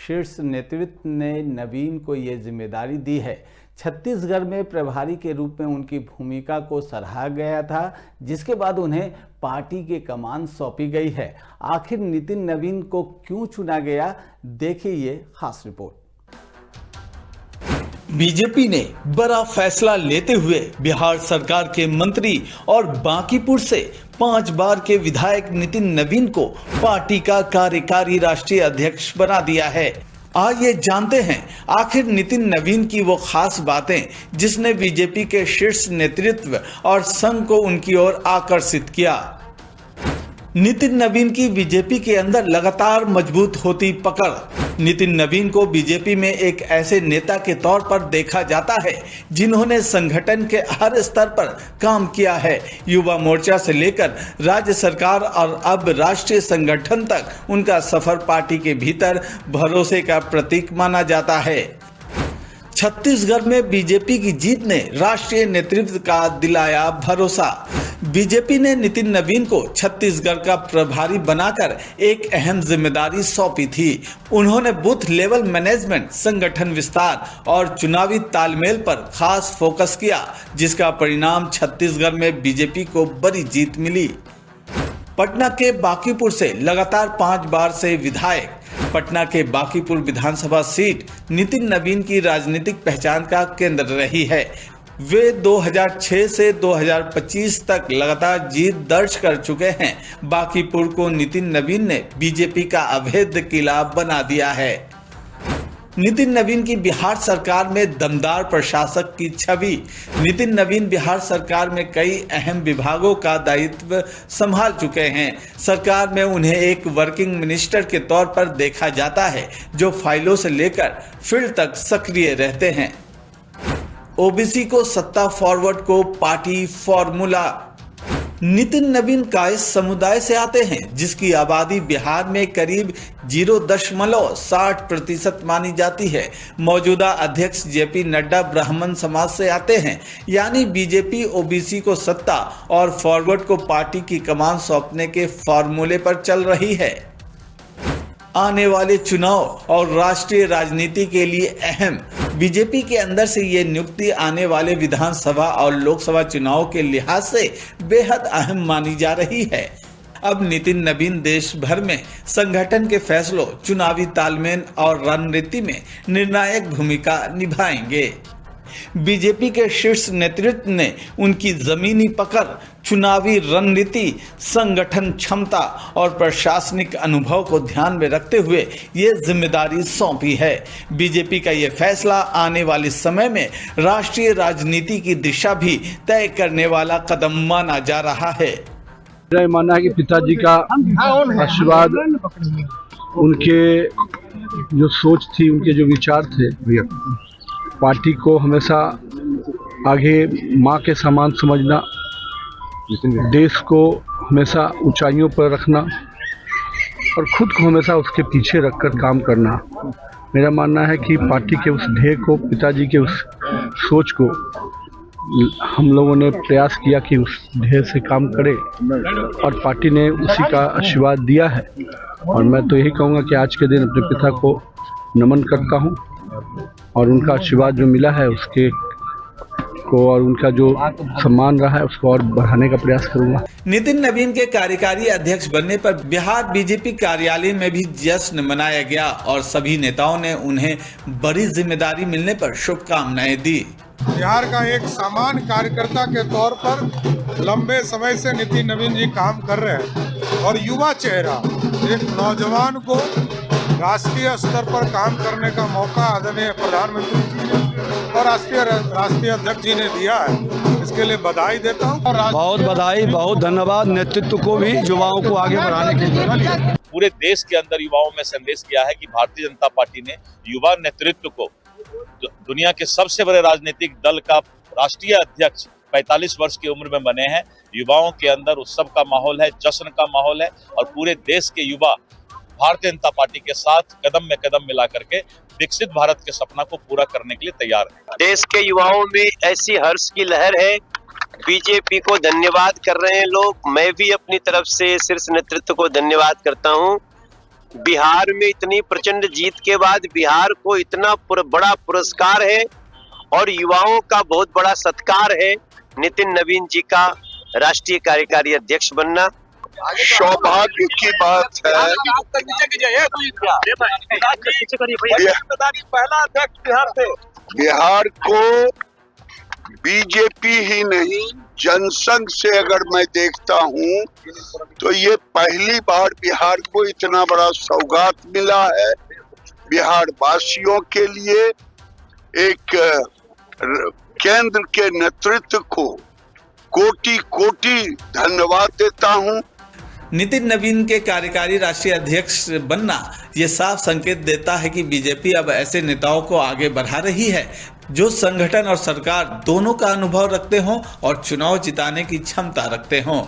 शीर्ष नेतृत्व ने नवीन को ये जिम्मेदारी दी है। छत्तीसगढ़ में प्रभारी के रूप में उनकी भूमिका को सराहा गया था, जिसके बाद उन्हें पार्टी की कमान सौंपी गई है। आखिर नितिन नवीन को क्यों चुना गया, देखिए ये खास रिपोर्ट। बीजेपी ने बड़ा फैसला लेते हुए बिहार सरकार के मंत्री और बांकीपुर से 5 बार के विधायक नितिन नवीन को पार्टी का कार्यकारी राष्ट्रीय अध्यक्ष बना दिया है। आइए जानते हैं आखिर नितिन नवीन की वो खास बातें जिसने बीजेपी के शीर्ष नेतृत्व और संघ को उनकी ओर आकर्षित किया। नितिन नवीन की बीजेपी के अंदर लगातार मजबूत होती पकड़। नितिन नवीन को बीजेपी में एक ऐसे नेता के तौर पर देखा जाता है जिन्होंने संगठन के हर स्तर पर काम किया है। युवा मोर्चा से लेकर राज्य सरकार और अब राष्ट्रीय संगठन तक उनका सफर पार्टी के भीतर भरोसे का प्रतीक माना जाता है। छत्तीसगढ़ में बीजेपी की जीत ने राष्ट्रीय नेतृत्व का दिलाया भरोसा। बीजेपी ने नितिन नवीन को छत्तीसगढ़ का प्रभारी बनाकर एक अहम जिम्मेदारी सौंपी थी। उन्होंने बूथ लेवल मैनेजमेंट, संगठन विस्तार और चुनावी तालमेल पर खास फोकस किया, जिसका परिणाम छत्तीसगढ़ में बीजेपी को बड़ी जीत मिली। पटना के बांकीपुर से लगातार 5 बार से विधायक। पटना के बांकीपुर विधानसभा सीट नितिन नवीन की राजनीतिक पहचान का केंद्र रही है। वे 2006 से 2025 तक लगातार जीत दर्ज कर चुके हैं। बांकीपुर को नितिन नवीन ने बीजेपी का अभेद्य किला बना दिया है। नितिन नवीन की बिहार सरकार में दमदार प्रशासक की छवि। नितिन नवीन बिहार सरकार में कई अहम विभागों का दायित्व संभाल चुके हैं। सरकार में उन्हें एक वर्किंग मिनिस्टर के तौर पर देखा जाता है, जो फाइलों से लेकर फील्ड तक सक्रिय रहते हैं। ओबीसी को सत्ता फॉरवर्ड को पार्टी फॉर्मूला। नितिन नवीन कायस्थ समुदाय से आते हैं, जिसकी आबादी बिहार में करीब 0.60% मानी जाती है। मौजूदा अध्यक्ष जेपी नड्डा ब्राह्मण समाज से आते हैं, यानी बीजेपी ओबीसी को सत्ता और फॉरवर्ड को पार्टी की कमान सौंपने के फॉर्मूले पर चल रही है। आने वाले चुनाव और राष्ट्रीय राजनीति के लिए अहम। बीजेपी के अंदर से ये नियुक्ति आने वाले विधानसभा और लोकसभा चुनाव के लिहाज से बेहद अहम मानी जा रही है। अब नितिन नवीन देश भर में संगठन के फैसलों, चुनावी तालमेल और रणनीति में निर्णायक भूमिका निभाएंगे। बीजेपी के शीर्ष नेतृत्व ने उनकी जमीनी पकड़, चुनावी रणनीति, संगठन क्षमता और प्रशासनिक अनुभव को ध्यान में रखते हुए ये जिम्मेदारी सौंपी है। बीजेपी का ये फैसला आने वाले समय में राष्ट्रीय राजनीति की दिशा भी तय करने वाला कदम माना जा रहा है। मेरा मानना है कि पिताजी का आशीर्वाद, उनके जो सोच थी, उनके जो विचार थे, पार्टी को हमेशा आगे माँ के समान समझना, देश को हमेशा ऊंचाइयों पर रखना और खुद को हमेशा उसके पीछे रखकर काम करना। मेरा मानना है कि पार्टी के उस ध्येय को, पिताजी के उस सोच को हम लोगों ने प्रयास किया कि उस ध्येय से काम करें और पार्टी ने उसी का आशीर्वाद दिया है। और मैं तो यही कहूँगा कि आज के दिन अपने पिता को नमन करता हूँ और उनका आशीर्वाद जो मिला है उसके को और उनका जो सम्मान रहा है उसको और बढ़ाने का प्रयास करूंगा। नितिन नवीन के कार्यकारी अध्यक्ष बनने पर बिहार बीजेपी कार्यालय में भी जश्न मनाया गया और सभी नेताओं ने उन्हें बड़ी जिम्मेदारी मिलने पर शुभकामनाएं दी। बिहार का एक सामान्य कार्यकर्ता के तौर पर लंबे समय से नितिन नवीन जी काम कर रहे हैं और युवा चेहरा एक नौजवान को राष्ट्रीय स्तर पर काम करने का मौका आदरणीय प्रधानमंत्री जी और राष्ट्रीय अध्यक्ष जी ने दिया है। इसके लिए बधाई देता हूँ। बहुत बधाई, बहुत धन्यवाद नेतृत्व को भी, युवाओं को आगे बढ़ाने के लिए। पूरे देश के अंदर युवाओं में संदेश किया है कि भारतीय जनता पार्टी ने युवा नेतृत्व को दुनिया के सबसे बड़े राजनीतिक दल का राष्ट्रीय अध्यक्ष 45 वर्ष की उम्र में बने हैं। युवाओं के अंदर उत्सव का माहौल है, जश्न का माहौल है और पूरे देश के युवा भारतीय जनता पार्टी के साथ कदम में कदम मिला करके विकसित भारत के सपना को पूरा करने के लिए तैयार है। देश के युवाओं में ऐसी हर्ष की लहर है। बीजेपी को धन्यवाद कर रहे हैं लोग। मैं भी अपनी तरफ से शीर्ष नेतृत्व को धन्यवाद करता हूं। बिहार में इतनी प्रचंड जीत के बाद बिहार को इतना बड़ा पुरस्कार है और युवाओं का बहुत बड़ा सत्कार है नितिन नवीन जी का राष्ट्रीय कार्यकारी अध्यक्ष बनना। सौभाग्य की बात है। बिहार को बीजेपी ही नहीं, जनसंघ से अगर मैं देखता हूं तो ये पहली बार बिहार को इतना बड़ा सौगात मिला है। बिहार वासियों के लिए एक केंद्र के नेतृत्व को कोटि कोटि धन्यवाद देता हूं। नितिन नवीन के कार्यकारी राष्ट्रीय अध्यक्ष बनना ये साफ संकेत देता है कि बीजेपी अब ऐसे नेताओं को आगे बढ़ा रही है जो संगठन और सरकार दोनों का अनुभव रखते हों और चुनाव जिताने की क्षमता रखते हों।